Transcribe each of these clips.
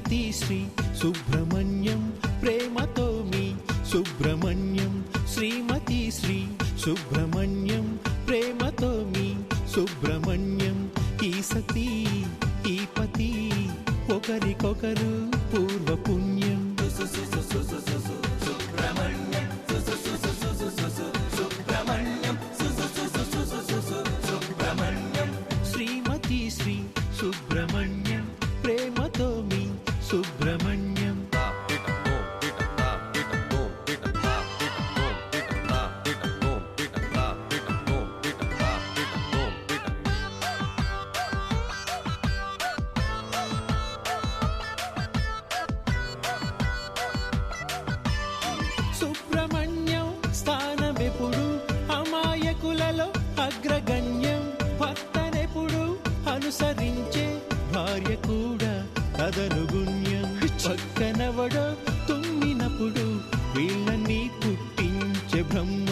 శ్రీమతి శ్రీ సుబ్రహ్మణ్యం ప్రేమతో మీ సుబ్రహ్మణ్యం శ్రీమతి శ్రీ సుబ్రహ్మణ్యం ప్రేమతో మీ సుబ్రహ్మణ్యం ఈ సతీ ఈ పతి ఒకరికొకరు పూర్వ పుణ్యం శ్రీమతి శ్రీ సుబ్రహ్మణ్యం ప్రేమతో మీ సుబ్రహ్మణ్యం సుబ్రహ్మణ్యం స్థానమెప్పుడు అమాయకులలో అగ్రగణ్యం భర్తనెప్పుడు అనుసరించే భార్య కూడా తదనుగుణ్యం పక్కనవడో తుమ్మినప్పుడు వీళ్ళని పుట్టించే బ్రహ్మ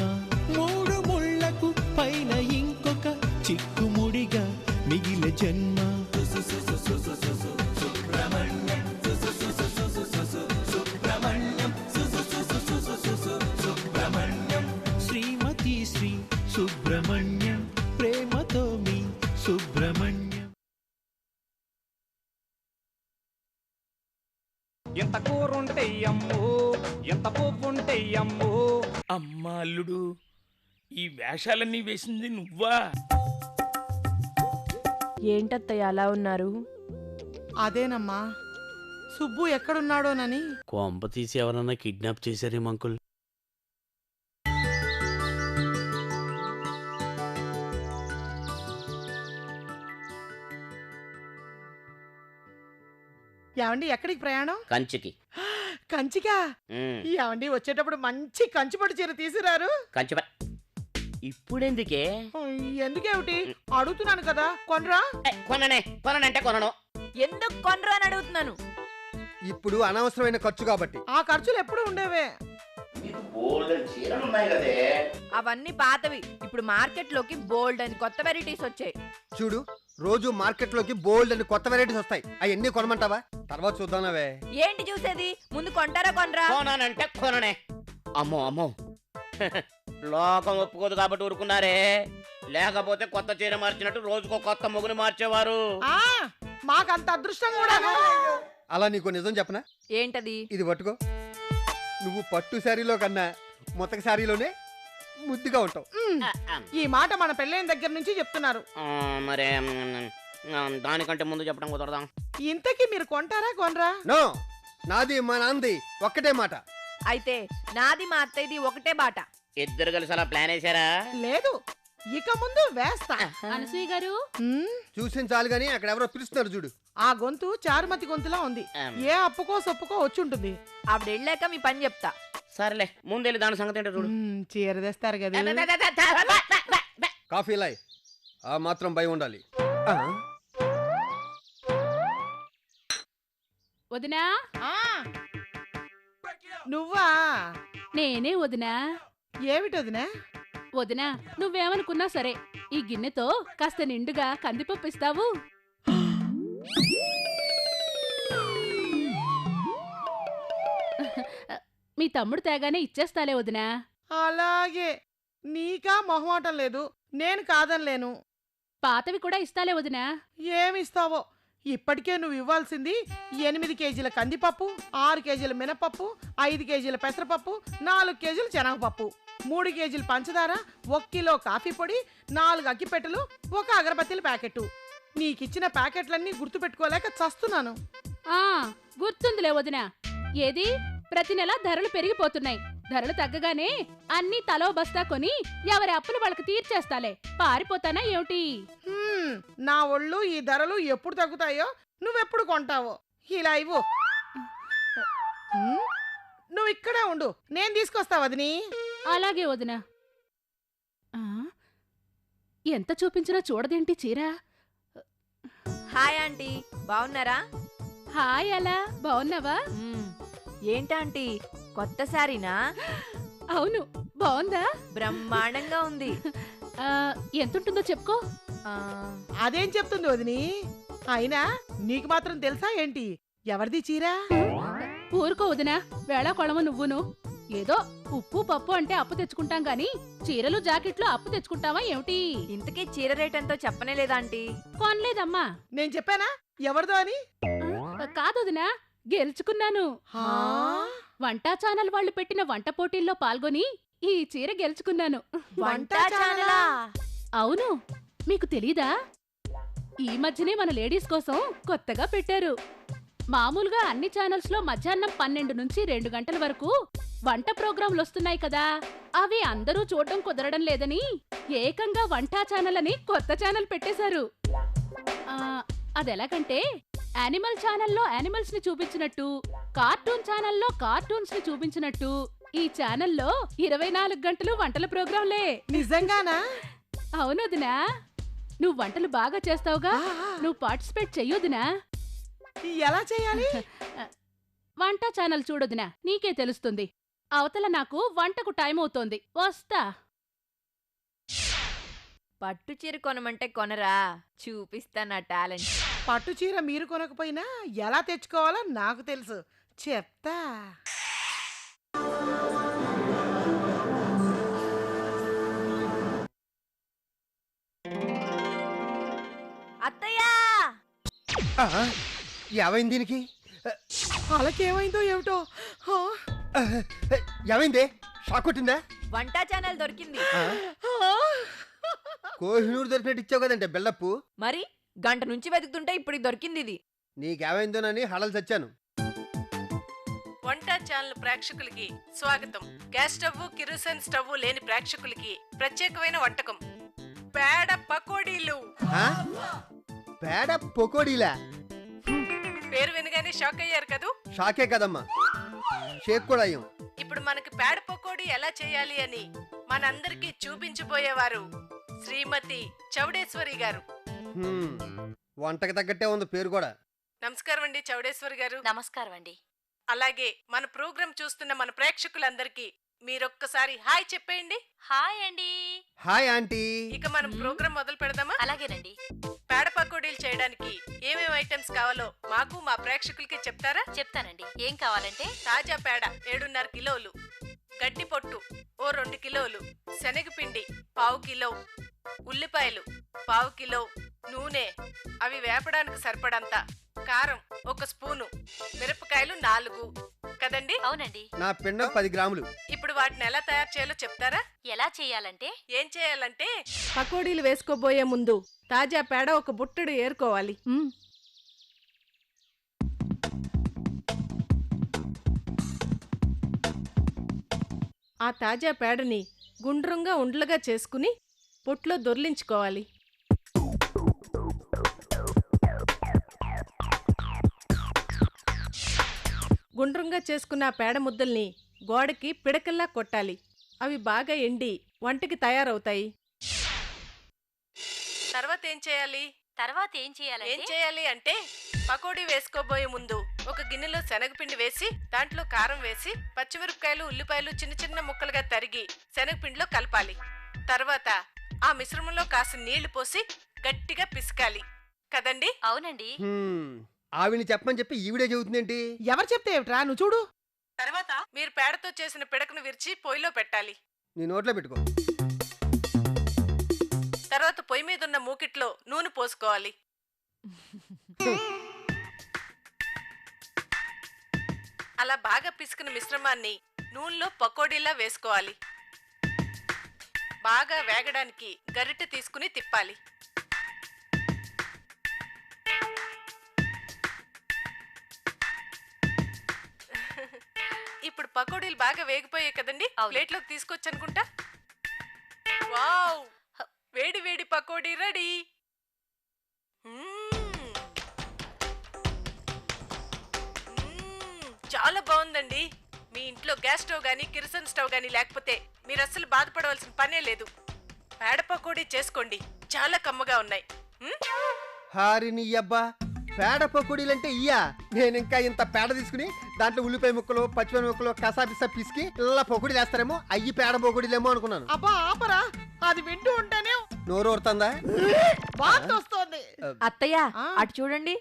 మూడు ముళ్లకు పైన ఇంకొక చిక్కుముడిగా మిగిలే జన్మ శ్రీమతి శ్రీ సుబ్రహ్మణ్యం ప్రేమతో మీ సుబ్రహ్మణ్యం. ఎంత కూరుంటే అమ్ము, ఎంత పువ్వుంటే అమ్ము. అమ్మా అల్లుడు, ఈ వేషాలన్నీ వేసింది నువ్వా? ఏంటత్తయ్య అలా ఉన్నారు? అదేనమ్మా, సుబ్బు ఎక్కడున్నాడోనని. కొంప తీసి ఎవరన్నా కిడ్నాప్ చేశారేమో అంకుల్. ఏమండి ఎక్కడికి ప్రయాణం? కంచికి. కంచికా? ఏమండి వచ్చేటప్పుడు మంచి కంచిపట్టు చీర తీసుకురారు. కంచి ఇప్పుడెందుకే? ఎందుకేమిటి అడుగుతున్నాను కదా, కొనరా? కొనంటే కొనను. ఎందుకు కొనరా అని అడుగుతున్నాను. ఇప్పుడు అనవసరమైన ఖర్చు కాబట్టి. ఆ ఖర్చులు ఎప్పుడు ఉండేవే. అవన్నీ పాతవి. ఇప్పుడు మార్కెట్ లోకి బోల్డ్ అని కొత్త వెరైటీస్ వచ్చాయి. చూడు, రోజు మార్కెట్ లోకి బోల్డ్ అని కొత్త వెరైటీస్ వస్తాయి. అవన్నీ కొనమంటావా? తర్వాత చూద్దానవే. ఏంటి చూసేది? ముందు కొంటారా కొనరా? కొనానంటే కొననే. అమ్మో అమ్మో, లోకం ఒప్పుకోదు కాబట్టి ఊరుకున్నారే, లేకపోతే కొత్త చీర మార్చినట్టు రోజుకో కొత్త మొగుని మార్చేవారు. మాకంత అదృష్టం కూడా. అలా నీకు నిజం చెప్పనా? ఏంటది? ఇది పట్టుకో. నువ్వు పట్టు శారీలో కన్నా మొత్తక శారీలోనే ముద్దుగా ఉంటావు. ఈ మాట మన పెళ్ళైన దగ్గర నుంచి చెప్తున్నారు. మరే దానికంటే ముందు చెప్పడం కుదరదా? ఇంతకీ మీరు కొంటారా కొనరా? నో, నాది మా నాంది ఒక్కటే మాట. అయితే నాది మా అత్తయ్యది ఒకటే బాట. ఇద్దరు కలిసి అలా ప్లాన్ వేసారా? లేదు, ఇక ముందు వేస్తా. అనసూయ గారు, చూసిన చాలు గానీ అక్కడ ఎవరో పిలుస్తున్నారు చూడు. ఆ గొంతు చారుమతి గొంతులా ఉంది. ఏ అప్పుకో సొప్పుకో వచ్చి ఉంటుంది. ఆవిడ వెళ్ళాక మీ పని చెప్తా. సరేలే, ముందెళ్ళి దాని సంగతి ఏంటో చూడు. చీర తెస్తారు కదా. కాఫీ లాయ్. ఆ మాత్రం భయం ఉండాలి. వదినా, నువ్వా? నేనే వదినా. ఏమిటి వదినా? వదినా, నువ్వేమనుకున్నా సరే ఈ గిన్నెతో కాస్త నిండుగా కందిపప్పు ఇస్తావు? మీ తమ్ముడు తేగానే ఇచ్చేస్తాలే వదినా. అలాగే. నీకా మొహమాటం లేదు, నేను కాదనిలేను. పాతవి కూడా ఇస్తాలే వదినా. ఏమిస్తావో. ఇప్పటికే నువ్వు ఇవ్వాల్సింది 8 కేజీల కందిపప్పు, 6 కేజీల మినపప్పు, 5 కేజీల పెసరపప్పు, 4 కేజీల శనగపప్పు, 3 కేజీల పంచదార, 1 కిలో కాఫీ పొడి, 4 అగ్గిపెట్టెలు, 1 అగరబత్తీల ప్యాకెట్టు. నీకిచ్చిన ప్యాకెట్లన్నీ గుర్తుపెట్టుకోలేక చస్తున్నాను. గుర్తుందిలే వదినా. ఏది, ప్రతి నెల ధరలు పెరిగిపోతున్నాయి. ధరలు తగ్గగానే అన్ని తలో బస్తా కొని ఎవరి అప్పులు వాళ్ళకి తీర్చేస్తాలే. పారిపోతానా ఏమిటి? నా ఒళ్ళు ఈ ధరలు ఎప్పుడు తగ్గుతాయో, నువ్వెప్పుడు కొంటావో. ఇలా ఇవ్వు. నువ్వు ఇక్కడే ఉండు, నేను తీసుకొస్తా వదిని. అలాగే వదినా. ఎంత చూపించినా చూడదేంటి చీర? హాయ్ ఆంటీ, బాగున్నారా? హాయ్, అలా బాగున్నావా? ఏంటాంటీ, కొత్త సారీనా? అవును, బాగుందా? బ్రహ్మాండంగా ఉంది. ఎంతుంటుందో చెప్పుకో. అదేం చెప్తుంది వదిని? అయినా నీకు మాత్రం తెలుసా ఏంటి ఎవరిది చీర? ఊరుకో వదినా, వేళా కొళము నువ్వును. ఏదో ఉప్పు పప్పు అంటే అప్పు తెచ్చుకుంటాం గాని చీరలు జాకెట్లు అప్పు తెచ్చుకుంటావా ఏమిటి? ఇంతకీ చీర రేట్ ఎంతో చెప్పనే లేదా ఆంటీ? కొనలేదమ్మా. నేను చెప్పానా ఎవరిదో అని? కాదు వదినా, గెలుచుకున్నాను. హా? వంటా ఛానల్ వాళ్ళు పెట్టిన వంట పోటీల్లో పాల్గొని ఈ చీర గెలుచుకున్నాను. వంట ఛానలా? అవును, మీకు తెలీదా? ఈ మధ్యనే మన లేడీస్ కోసం కొత్తగా పెట్టారు. మామూలుగా అన్ని ఛానల్స్ లో మధ్యాహ్నం 12 నుంచి 2 గంటల వరకు వంట ప్రోగ్రాంలు వస్తున్నాయి కదా, అవి అందరూ చూడడం కుదరడం లేదని ఏకంగా వంటా ఛానల్ అని కొత్త ఛానల్ పెట్టేశారు. అదెలాగంటే యానిమల్ ఛానల్లో యానిమల్స్ ని చూపించినట్టు, కార్టూన్ ఛానల్లో కార్టూన్స్ ని చూపించినట్టు ఈ ఛానల్లో 24 గంటలు వంటల ప్రోగ్రాంలే. నిజంగానా? అవునొదినా, నువ్వు వంటలు బాగా చేస్తావుగా, నువ్వు పార్టిసిపేట్ చెయ్యొదినా. ఎలా చేయాలి? వంట ఛానల్ చూడొదినా, నీకే తెలుస్తుంది. అవతల నాకు వంటకు టైం అవుతోంది, వస్తా. పట్టు చీర కొనమంటే కొనరా? చూపిస్తా నా టాలెంట్. పట్టు చీర మీరు కొనకపోయినా ఎలా తెచ్చుకోవాలో నాకు తెలుసు, చెప్తా. అత్తయ్యా! ఏమైంది దీనికి? అలాకేమైందో ఏమిటో. హా? ఏమైంది? షాక్ కొట్టిందా? వంట ఛానల్ దొరికింది. హా? కోహినూరు దొరికినట్టు ఇచ్చావు కదంటే బెల్లప్పు. మరి గంట నుంచి వెతుకుతుంటే ఇప్పుడు దొరికింది ఇది. నీకేమైందోనని హడలు చచ్చాను. వంట ఛానల్ ప్రేక్షకులకి స్వాగతం. గ్యాస్ స్టవ్, కిరోసిన్ స్టవ్ లేని ప్రేక్షకులకి ప్రత్యేకమైన వంటకం పేడ పకోడీలు. ఆ? పేడ పకోడీలా? పేరు వినగానే షాక్ అయ్యారు కదూ? షాకే కదమ్మా, షేక్ కూడా అయ్యాం. ఇప్పుడు మనకి పేడ పకోడీ ఎలా చేయాలి అని మనందరికీ చూపించబోయేవారు శ్రీమతి చౌడేశ్వరి గారు. వంటకి తగ్గట్టే ఉంది పేరు కూడా. నమస్కారం అండి చౌడేశ్వరి గారు. నమస్కారం అండి. అలాగే మన ప్రోగ్రాం చూస్తున్న మన ప్రేక్షకులందరికీ మీరొక్కసారి హాయ్ చెప్పేయండి. హాయ్ అండి. Hi aunty. ఇక మనం ప్రోగ్రాం మొదలు పెడదామా? అలాగేనండి. పేడ పకోడీలు చేయడానికి ఏమేమి ఐటమ్స్ కావాలో మాకు మా ప్రేక్షకులకి చెప్తారా? చెప్తానండి. ఏం కావాలంటే తాజా పేడ 7.5 కిలోలు, గడ్డి పొట్టు 2 కిలోలు, శనగపిండి 1/2 కిలో, ఉల్లిపాయలు 1/2 కిలో, నూనె అవి వేపడానికి సరిపడంత, కారం 1 స్పూను, మిరపకాయలు 4 కదండి? అవునండి. నా పిండం 10 గ్రాములు. ఇప్పుడు వాటిని ఎలా తయారు చేయాలో చెప్తారా? ఎలా చేయాలంటే ఏం చేయాలంటే పకోడీలు వేసుకోబోయే ముందు తాజా పేడ ఒక బుట్టడు ఏరుకోవాలి. ఆ తాజా పేడని గుండ్రంగా ఉండలుగా చేసుకుని పొట్లో దొర్లించుకోవాలి. గుండ్రంగా చేసుకున్న ఆ పేడ ముద్దల్ని గోడకి పిడకల్లా కొట్టాలి. అవి బాగా ఎండి వంటకి తయారవుతాయి. తర్వాత ఏం చేయాలి? ఏం చేయాలి అంటే పకోడీ వేసుకోబోయే ముందు ఒక గిన్నెలో శనగపిండి వేసి దాంట్లో కారం వేసి పచ్చిమిరపకాయలు, ఉల్లిపాయలు చిన్న చిన్న ముక్కలుగా తరిగి శనగపిండిలో కలపాలి. తర్వాత ఆ మిశ్రమంలో కాసిన నీళ్లు పోసి గట్టిగా పిసకాలి కదండి? అవునండి. ఆవిని చెప్పమని చెప్పి ఈవిడే చెబుతుందేంటి? ఎవరు చెప్తే ఏమిట్రా, నువ్వు చూడు. తర్వాత మీరు పేడతో చేసిన పిడకను విరిచి పొయ్యిలో పెట్టాలి. నీ నోట్లో పెట్టుకో. తర్వాత పొయ్యి మీద ఉన్న మూకిట్లో నూనె పోసుకోవాలి. అలా బాగా పిసికిన మిశ్రమాన్ని నూనెలో పకోడీలా వేసుకోవాలి. బాగా వేగడానికి గరిటె తీసుకుని తిప్పాలి. ఇప్పుడు పకోడీలు బాగా వేగిపోయాయి కదండి, ప్లేట్లోకి తీసుకొచ్చి అనుకుంటా. వావ్, వేడి వేడి పకోడీ రెడీ. చాలా బాగుందండి. మీ ఇంట్లో గ్యాస్ స్టవ్ గానీ కిరసన్ స్టవ్ గానీ లేకపోతే మీరు అస్సలు బాధపడవలసిన పనే లేదు. పేడ పకోడీ చేసుకోండి, చాలా కమ్మగా ఉన్నాయి. హారిని అబ్బా, పేడ పకోడీలంటే ఇయ్యా? నేను ఇంకా ఇంత పేడ తీసుకుని దాంట్లో ఉల్లిపాయ ముక్కలు, పచ్చిమిరపకాయ ముక్కలు కసాపిసా పిసికి ఇలా పకోడీలు వేస్తారేమో, అయ్యి పేడ పకోడీలేమో అనుకున్నాను. అబ్బా ఆపరా, అది వింటూ ఉంటేనే నోరు ఊరుతుందా? బాత్ వస్తోంది. అత్తయ్య అటు చూడండి.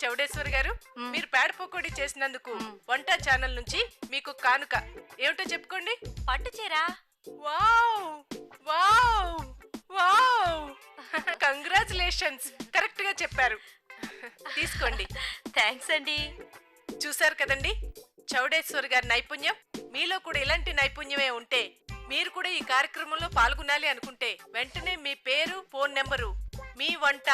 చౌడేశ్వరి గారు, మీరు పేడ పకోడీ చేసినందుకు వంట ఛానల్ నుంచి మీకు కానుక ఏమిటో చెప్పుకోండి. పట్టు చీర. Wow wow wow congratulations, correct గా చెప్పారు. తీసుకోండి. థ్యాంక్స్ అండి. చూశారు కదండి చౌడేశ్వరి గారి నైపుణ్యం. మీలో కూడా ఇలాంటి నైపుణ్యమే ఉంటే మీరు కూడా ఈ కార్యక్రమంలో పాల్గొనాలి అనుకుంటే వెంటనే మీ పేరు, ఫోన్ నెంబరు, మీ వంట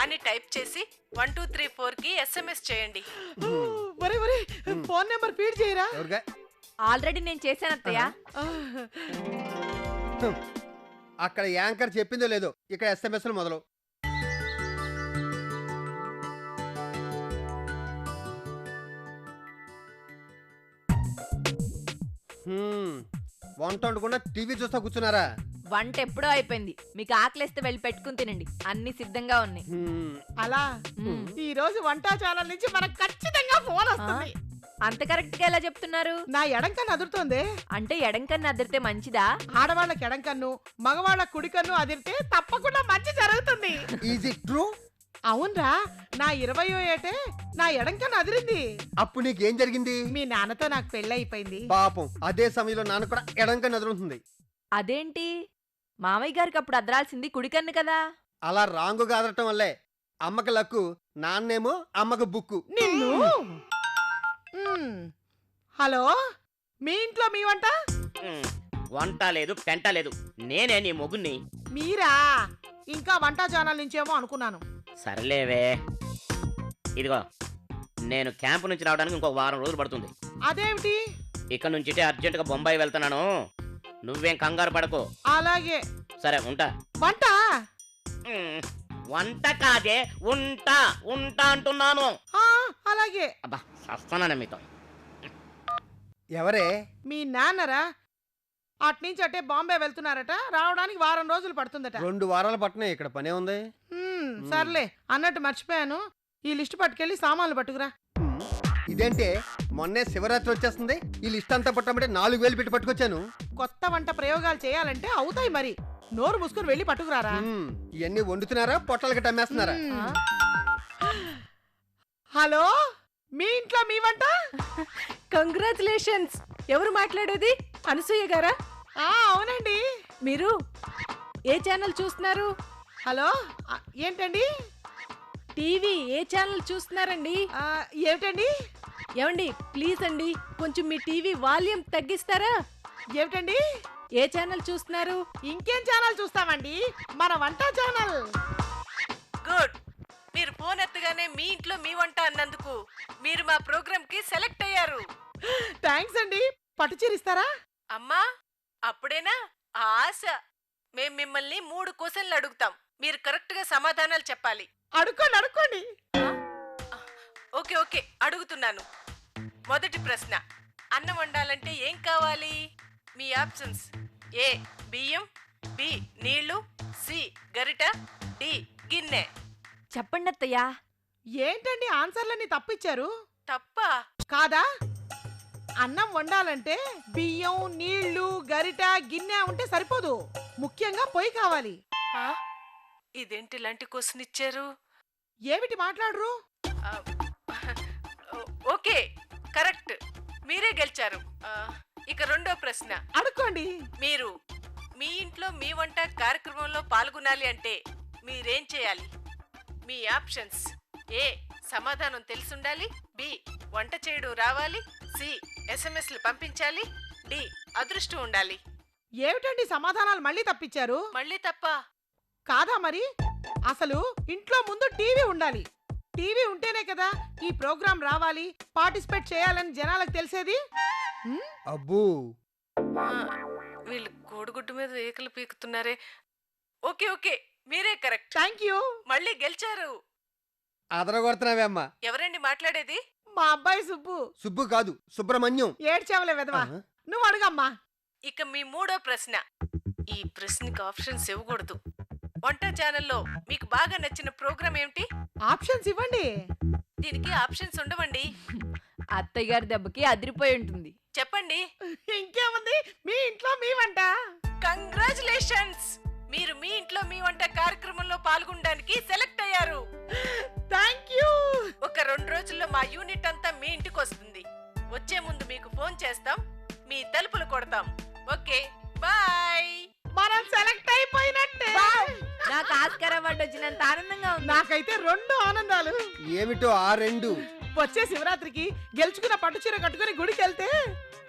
అని టైప్ చేసి 1234 కి SMS చేయండి. ఒరే ఒరే ఫోన్ నెంబర్ ఫీడ్ చేయరా. ఎవరుగా? ఆల్రెడీ నేను చేశాను అత్తయ్య. అక్కడ యాంకర్ చెప్పిందో లేదో, ఇక్కడ SMS మొదలు. వంట వండకుండా టీవీ చూస్తా కూర్చున్నారా? వంట ఎప్పుడో అయిపోయింది. మీకు ఆకలిస్తే వెళ్ళి పెట్టుకుని తినండి, అన్ని సిద్ధంగా ఉన్నాయి. అలా ఈ రోజు వంట ఛానల్ నుంచి మనకు ఖచ్చితంగా ఫోన్ వస్తుంది. అంత కరెక్ట్ గా ఎలా చెప్తున్నారు? నా ఎడం కన్ను అదురుతోంది. అంటే ఎడం కన్ను అదిరితే మంచిదా? ఆడవాళ్ళకి ఎడం కన్ను, మగవాళ్ళ కుడి కన్ను అదిరితే తప్పకుండా మంచి జరుగుతుంది. Is it true? అవునరా, నా 20వ ఏటే నా ఎడం కన్ను అదిరింది. అప్పుడు నీకేం జరిగింది? మీ నాన్నతో నాకు పెళ్లి అయిపోయింది. పాపం, అదే సమయంలో నాన్న కూడా ఎడంక నదులుతుంది. అదేంటి, మామయ్య గారికి అప్పుడు అదరాల్సింది కుడి కన్ను కదా. అలా రాంగుగా అదరటం వల్లే అమ్మకి లక్కు, నాన్నేమో అమ్మకు బుక్కు. నిన్ను హలో, మీ ఇంట్లో మీ వంట? వంట లేదు, పెంట లేదు, నేనే నీ మొగుణ్ణి. మీరా? ఇంకా వంట ఛానల్ నుంచేమో అనుకున్నాను. సర్లేవే, ఇదిగో నేను క్యాంపు నుంచి రావడానికి ఇంకో వారం రోజులు పడుతుంది. అదేమిటి? ఇక్కడ నుంచి అర్జెంటుగా బొంబాయి వెళ్తున్నాను, నువ్వేం కంగారు పడకు. అలాగే. సరే ఉంటా. వంట? వంట కాదే, ఉంటా ఉంటా అంటున్నాను. అలాగే. అబ్బా వస్తానా మీతో. ఎవరే? మీ నాన్నరా? అట్నుంచి అట్టే బాంబే వెళ్తున్నారట, రావడానికి వారం రోజులు పడుతుందట. 2 వారాలు పట్టినాయి, ఇక్కడ పనే ఉంది. సర్లే, అన్నట్టు మర్చిపోయాను, ఈ లిస్ట్ పట్టుకెళ్ళి సామాన్లు పట్టుకురా. ఇదేంటే మొన్నే శివరాత్రి వచ్చేస్తుంది, ఈ లిస్ట్ అంతా పట్టమంటే 4000 పెట్టి పట్టుకొచ్చాను. కొత్త వంట ప్రయోగాలు చేయాలంటే అవుతాయి మరి. నోరు మూసుకుని వెళ్ళి పట్టుకురారా. ఇవన్నీ వండుతున్నారా, పొట్టాలకి టమ్మేస్తున్నారా? హలో, మీ ఇంట్లో మీ వంట? కంగ్రాచులేషన్స్. ఎవరు మాట్లాడేది? అనసూయ గారా? అవునండి. మీరు ఏ ఛానల్ చూస్తున్నారు? హలో, ఏంటండి? టీవీ ఏ ఛానల్ చూస్తున్నారండి? ఏమిటండి? ఏమండి ప్లీజ్ అండి, కొంచెం మీ టీవీ వాల్యూమ్ తగ్గిస్తారా? ఏమిటండి? ఏ ఛానల్ చూస్తున్నారు? ఇంకేం ఛానల్ చూస్తామండి, మన వంట ఛానల్. గుడ్. మీరు ఫోన్ ఎత్తగానే మీ ఇంట్లో మీ వంట అన్నందుకు మీరు మా ప్రోగ్రామ్ కి సెలెక్ట్ అయ్యారు. థ్యాంక్స్ అండి. పట్టు చీరిస్తారా? అమ్మా అప్పుడేనా? ఆశ. మేం మిమ్మల్ని 3 క్వశ్చన్లు అడుగుతాం, మీరు కరెక్ట్ గా సమాధానాలు చెప్పాలి. అడుక్కోండి అడుక్కోండి. ఓకే ఓకే, అడుగుతున్నాను. మొదటి ప్రశ్న, అన్నం వండాలంటే ఏం కావాలి? మీ ఆప్షన్స్: ఏ బియ్యం, బి నీళ్లు, సి గరిట, డి గిన్నె. చెప్పండి అత్తయ్యా. ఏంటండి ఆన్సర్లన్నీ తప్పిచ్చారు? తప్పా? కాదా? అన్నం వండాలంటే బియ్యం, నీళ్లు, గరిట, గిన్నె ఉంటే సరిపోదు, ముఖ్యంగా పొయ్యి కావాలి. ఇదేంటి ఇలాంటి క్వశ్చన్ ఇచ్చారు? ఏమిటి మాట్లాడరు? ఓకే కరెక్ట్, మీరే గెలిచారు. ఇక రెండో ప్రశ్న అడుక్కోండి. మీరు మీ ఇంట్లో మీ వంట కార్యక్రమంలో పాల్గొనాలి అంటే మీరేం చేయాలి? మీ ఆప్షన్స్: ఏ సమాధానం తెలిసుండాలి, బి వంట చేయడం రావాలి, సి SMS లు పంపించాలి, డి అదృష్టం ఉండాలి. ఏమిటండి సమాధానాలు మళ్ళీ తప్పించారు? మళ్ళీ తప్ప? కాదా మరి? అసలు ఇంట్లో ముందు టీవీ ఉండాలి. టీవీ ఉంటేనే కదా ఈ ప్రోగ్రాం రావాలి, పార్టిసిపేట్ చేయాలని జనాలకు తెలిసేది. అబ్బో, వీళ్ళు కోడిగుడ్డు మీద ఏకలు పీకుతున్నారే. ఓకే ఓకే, మీరే కరెక్ట్. Thank you. మళ్ళీ గెలిచారు. అదరగొడుతున్నావే అమ్మా. ఎవరండి మాట్లాడేది? మా అబ్బాయి సుబ్బు. సుబ్బు కాదు, సుబ్రహ్మణ్యం. ఏడ్చేవలే వెదవా, నువ్వు అడుగమ్మా. ఇక మీ మూడో ప్రశ్న. ఈ ప్రశ్నకి ఆప్షన్స్ ఇవ్వకూడదు. వంట ఛానల్లో మీకు బాగా నచ్చిన ప్రోగ్రామ్ ఏమిటి? ఆప్షన్స్ ఇవ్వండి. దీనికి ఆప్షన్స్ ఉండవండి. అత్తయ్య గారి దెబ్బకి అదిరిపోయి ఉంటుంది. చెప్పండి. ఇంకేముంది, మీ ఇంట్లో మీ వంట. కంగ్రాచులేషన్స్, మీరు మీ ఇంట్లో మీ వంట కార్యక్రమంలో పాల్గొనడానికి సెలెక్ట్ అయ్యారు. Thank you. ఒక మాట్లాడదాం. Okay bye. మనం సెలెక్ట్ అయిపోయినట్టే. నాకు ఆస్కార్ అవార్డు వచ్చినంత ఆనందంగా ఉంది. నాకైతే 2 ఆనందాలు. ఏమిటో ఆ 2? వచ్చే శివరాత్రికి గెలుచుకున్న పట్టు చీర కట్టుకుని గుడికి వెళ్తే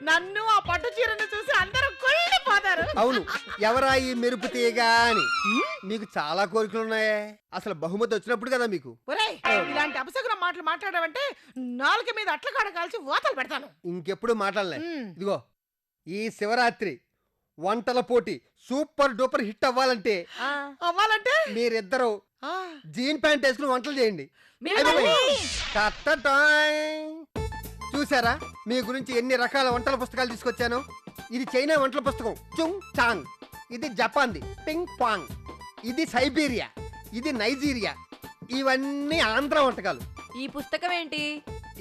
నన్ను ఆ పట్టు చీరను చూసి అందరూ కుళ్ళిపోతారు. అవును, ఎవరా ఈ మెరుపు తీగ అని. మీకు చాలా కోరికలు ఉన్నాయే. అసలు బహుమతి వచ్చినప్పుడు కదా మీకు. ఒరేయ్, ఇలాంటి అపశకున మాటలు మాట్లాడావంటే నాలుక మీద అట్ల కాడ కాల్చి వాతలు పెడతాను. ఇంకెప్పుడు మాట్లాడలే. ఇదిగో, ఈ శివరాత్రి వంటల పోటీ సూపర్ డూపర్ హిట్ అవ్వాలంటే మీరిద్దరూ జీన్ ప్యాంట్ వేసుకుని వంటలు చేయండి. చూసారా మీ గురించి ఎన్ని రకాల వంటల పుస్తకాలు తీసుకొచ్చాను. ఇది చైనా వంటల పుస్తకం చుంగ్ చాంగ్, ఇది జపాన్ది పింగ్ పాంగ్, ఇది సైబీరియా, ఇది నైజీరియా, ఇవన్నీ ఆంధ్ర వంటకాలు. ఈ పుస్తకం ఏంటి?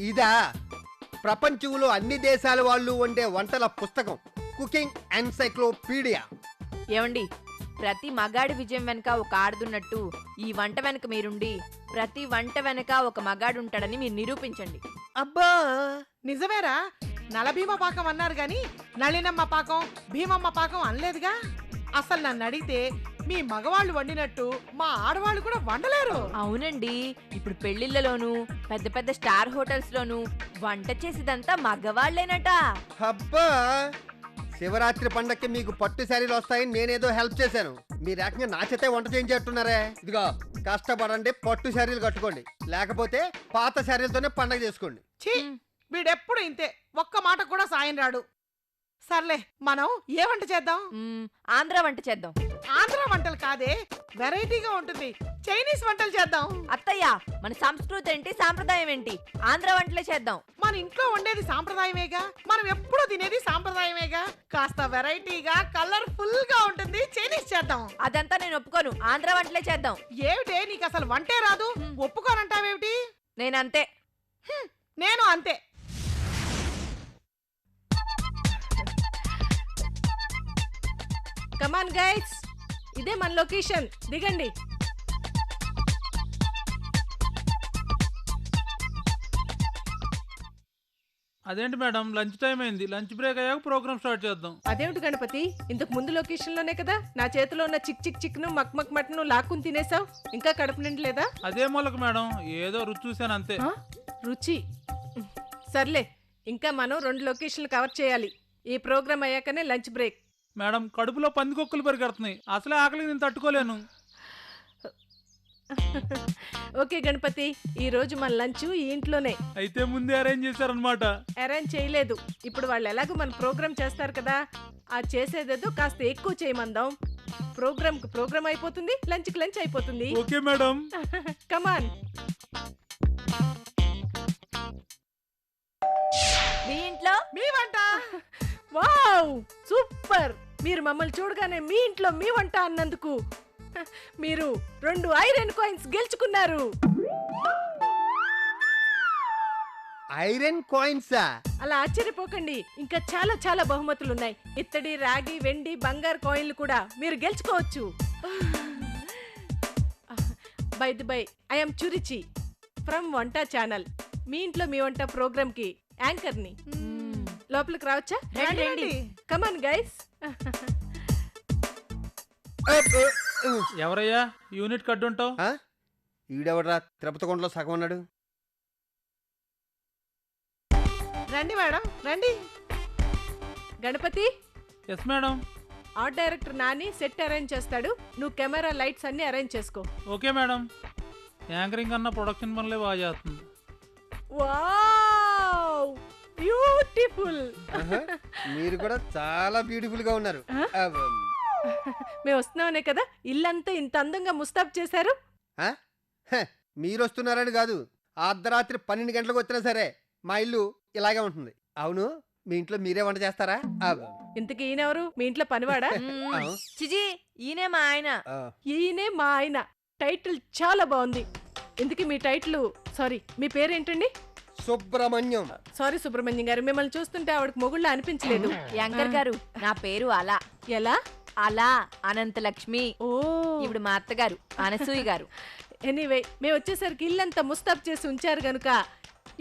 ఇదా ప్రపంచంలో అన్ని దేశాల వాళ్ళు వండే వంటల పుస్తకం, కుకింగ్ ఎన్సైక్లోపీడియా. ఏమండి, ప్రతి మగాడి విజయం వెనక ఒక ఆడదున్నట్టు ఈ వంట వెనక మీరుండి ప్రతి వంట వెనక ఒక మగాడుంటాడని మీరు నిరూపించండి. అబ్బా నిజమేరా. నలభీమ పాకం అన్నారు గాని నళినమ్మ పాకం భీమమ్మ పాకం అనలేదుగా. అసలు నన్ను అడిగితే మీ మగవాళ్ళు వండినట్టు మా ఆడవాళ్ళు కూడా వండలేరు. అవునండి, ఇప్పుడు పెళ్లిళ్లలోను పెద్ద పెద్ద స్టార్ హోటల్స్ లోను వంట చేసేదంతా మగవాళ్లేనట. అబ్బా, శివరాత్రి పండక్కి మీకు పట్టు శారీలు వస్తాయని నేనేదో హెల్ప్ చేశాను. మీరు ఏకంగా నా చేతే వంట చేయించేట్టున్నారే. ఇదిగో కష్టపడండి, పట్టు శారీలు కట్టుకోండి, లేకపోతే పాత శారీలతోనే పండగ చేసుకోండి. ఛీ, వీడెప్పుడు ఇంతే, ఒక్క మాట కూడా సాయం రాడు. సర్లే, మనం ఏ వంట చేద్దాం? ఆంధ్ర వంట చేద్దాం. ఆంధ్ర వంటలు కాదే, వెరైటీగా ఉంటుంది. చైనీస్ వంటలు చేద్దాం. అత్తయ్య, మన సంస్కృతి ఏంటి, సాంప్రదాయం ఏంటి? ఆంధ్ర వంటలే చేద్దాం. మన ఇంట్లో వండేది సాంప్రదాయమేగా, మనం ఎప్పుడూ తినేది సాంప్రదాయమేగా. కాస్త వెరైటీగా కలర్ఫుల్ గా ఉంటుంది. చైనీస్ చేద్దాం. అదంతా నేను ఒప్పుకోను, ఆంధ్ర వంటలే చేద్దాం. ఏమిటే, నీకు అసలు వంటే రాదు, ఒప్పుకోనంటావేమిటి? నేనంతే. నేను అంతే. కమాన్ గైడ్స్, ఇదే మన లొకేషన్, దిగండి. అదేంటి మేడం, లంచ్ టైం అయింది. లంచ్ బ్రేక్ అయ్యాక ప్రోగ్రామ్ స్టార్ట్ చేద్దాం. అదేమిటి గణపతి, ఇంతకు ముందు లొకేషన్ లోనే కదా నా చేతిలో ఉన్న చిక్ చిక్ చిక్ను మక్ మక్ మటన్ లాక్కుని తినేసావు. ఇంకా కడుపు నిండలేదా? అదే మూలకు మేడం, ఏదో రుచి చూశాను అంతే. రుచి సర్లే, ఇంకా మనం 2 లొకేషన్లు కవర్ చేయాలి. ఈ ప్రోగ్రామ్ అయ్యాకనే లంచ్ బ్రేక్. మేడం, కడుపులో పందికొక్కులు పరిగెడుతున్నాయి, అసలే ఆకలికి నేను తట్టుకోలేను. ఓకే గణపతి, ఈ రోజు మన లంచ్ ఈ ఇంట్లోనే. అయితే ముందే అరేంజ్ చేశారనమాట. అరేంజ్ చేయలేదు, ఇప్పుడు వాళ్ళు ఎలాగో మన ప్రోగ్రామ్ చేస్తారు కదా, ఆ చేసేదేదో కాస్త ఎక్కువ చేయమందాం. ప్రోగ్రామ్ అయిపోతుంది, లంచ్ కి లంచ్ అయిపోతుంది. Okay madam. కమాన్. మీ ఇంట్లో మీ వంట. Wow, super. మీరు మమ్మల్ని చూడగానే మీ ఇంట్లో మీ వంట అన్నందుకు మీరు 2 ఐరన్ కాయిన్స్ గెలుచుకున్నారు. ఐరన్ కాయిన్సా? అలా ఆశ్చర్యపోకండి, ఇంకా చాలా చాలా బహుమతులు ఉన్నాయి. ఇత్తడి, రాగి, వెండి, బంగారు కాయిన్లు కూడా మీరు గెలుచుకోవచ్చు. బై ది బై, ఐఎమ్ చురిచి ఫ్రమ్ వంట ఛానల్. మీ ఇంట్లో మీ వంట ప్రోగ్రామ్ కి యాంకర్ ని. లోపలికి రావచ్చా? రండి. Come on guys. ఎవరయ్యా యూనిట్ కడ్డుంటావు? ఈడెవడరా తిరుపతి కొండలో సగం ఉన్నాడు? రండి మేడం, రండి. Ganapati. Yes madam. Art director Nani set arrange చేస్తాడు, నువ్వు కెమెరా లైట్స్ అన్ని అరేంజ్ చేసుకో. Okay madam. యాంకరింగ్ అన్న ప్రొడక్షన్ పనులే బాగా చేస్తుంది. Wow, beautiful. మీరు కూడా చాలా బ్యూటిఫుల్ గా ఉన్నారు. మేము వస్తున్నామనే కదా ఇల్లంతా ఇంత అందంగా ముస్తాబ్ చేశారు. మీరు వస్తున్నారని కాదు, అర్ధరాత్రి 12 గంటలకు వచ్చినా సరే మా ఇల్లు ఇలాగే ఉంటుంది. అవును, మీ ఇంట్లో మీరే వంట చేస్తారా? ఇంతకీ ఈయనెవరు? మీ ఇంట్లో పనివాడా? చిజీ, ఈయనే మా ఆయన. ఈయనే మా ఆయన. టైటిల్ చాలా బాగుంది. ఇంతకీ మీ టైటిల్, సారీ మీ పేరేంటండి? సుబ్రహ్మణ్యం. సారీ సుబ్రహ్మణ్యం గారు, మిమ్మల్ని చూస్తుంటే ఆవిడకి మొగుళ్ళ అనిపించలేదు. యాంకర్ గారు, నా పేరు అలా. ఎలా? అలా అనంతలక్ష్మి. ఓ, ఇప్పుడు మా అత్తగారు అనసూయ గారు. ఎనీవే, మేము వచ్చేసరికి ఇల్లంతా ముస్తాబ్ చేసి ఉంచారు గనుక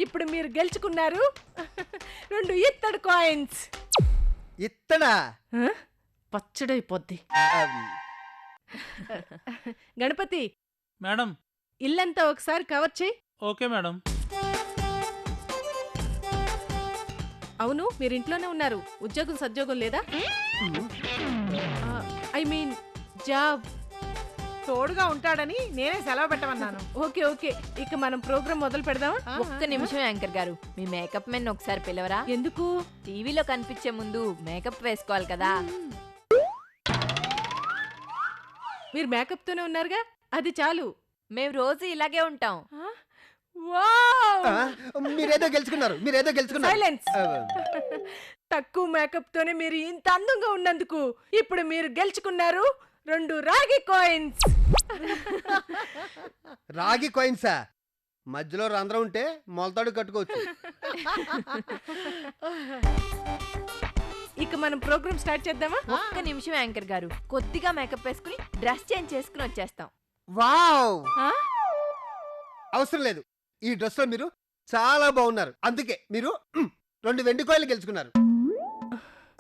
ఇప్పుడు మీరు గెలుచుకున్నారు 2 ఇత్తడి కాయిన్స్. ఇత్తడా పచ్చడైపోద్ది. గణపతి, మేడం. ఇల్లంతా ఒకసారి కవర్ చేయి. Okay madam. అవును, మీరు ఇంట్లోనే ఉన్నారు, ఉద్యోగం సద్యోగం లేదా? I mean job. తోడుగా ఉంటాడని నేనే సెలవు పెట్టమన్నాను. ఓకే ఓకే, ఇక మనం ప్రోగ్రామ్ మొదలు పెడదామా? ఒక్క నిమిషం యాంకర్ గారు, మీ మేకప్ మెన్ ఒకసారి పిలవరా? ఎందుకు? టీవీలో కనిపించే ముందు మేకప్ వేసుకోవాలి కదా. మీరు మేకప్ తోనే ఉన్నారుగా, అది చాలు. మేము రోజు ఇలాగే ఉంటాం. మీరేదో గెలుచుకున్నారు. సైలెన్స్. తక్కువ మేకప్ తోనే మీరు ఇంత అందంగా ఉన్నందుకు ఇప్పుడు మీరు గెలుచుకున్నారు 2 రాగి కాయిన్స్. రాగి కాయిన్సా? మధ్యలో రంధ్రం ఉంటే మొలతాడు కట్టుకోవచ్చు. ఇక మనం ప్రోగ్రామ్ స్టార్ట్ చేద్దామా? ఒక్క నిమిషం యాంకర్ గారు, కొద్దిగా మేకప్ వేసుకుని డ్రెస్ చేంజ్ చేసుకుని వచ్చేస్తాం. వావ్, అవసరం లేదు. ఈ డ్రెస్ లో మీరు చాలా బాగున్నారు, అందుకే మీరు 2 వెండి కాయిన్లు గెలుచుకున్నారు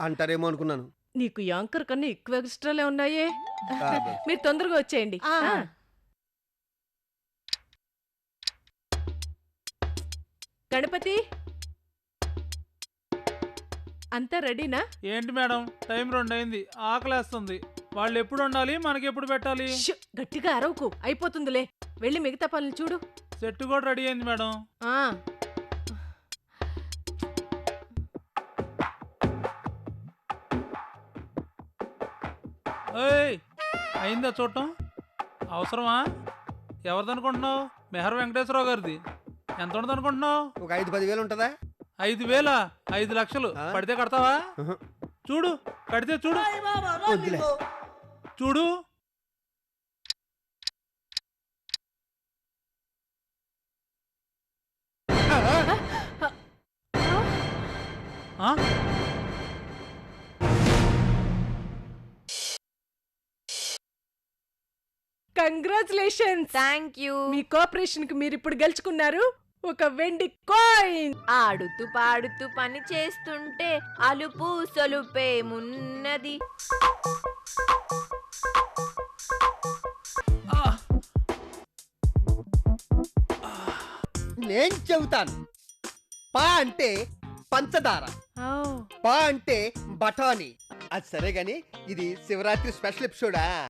అంటారేమో అనుకున్నాను. నీకు యాంకర్ కన్నా ఎక్కువ ఎక్స్ట్రాలే ఉన్నాయే. మీరు తొందరగా వచ్చేయండి. గణపతి, అంతా రెడీనా? ఏంటి మేడం, టైం 2 అయింది, ఆకలేస్తుంది. వాళ్ళు ఎప్పుడు ఉండాలి, మనకి ఎప్పుడు పెట్టాలి? గట్టిగా అరవకు, అయిపోతుందిలే. వెళ్ళి మిగతా పనులు చూడు. సెట్ కూడా రెడీ అయింది మేడం. ఏయ్, అయిందా చూడటం? అవసరమా? ఎవరిదనుకుంటున్నావు? మెహర్ వెంకటేశ్వరరావు గారిది. ఎంత ఉండదు అనుకుంటున్నావు? ఒక 5-10 వేలు ఉంటుందా? 5,000? 5 లక్షలు పడితే కడతావా? చూడు, కడితే చూడు. చూడు. Congratulations. Thank you. Me cooperation కి మీరు ఇప్పుడు గెలుచుకున్నారు ఒక వెండి కాయిన్. ఆడుతూ పాడుతూ పని చేస్తుంటే అలుపు సొలుపేమున్నది. నేను చెబుతాను. పా అంటే పంచదార, పా అంటే బఠానీ. అది సరే గాని, ఇది శివరాత్రి స్పెషల్ ఎపిసోడా?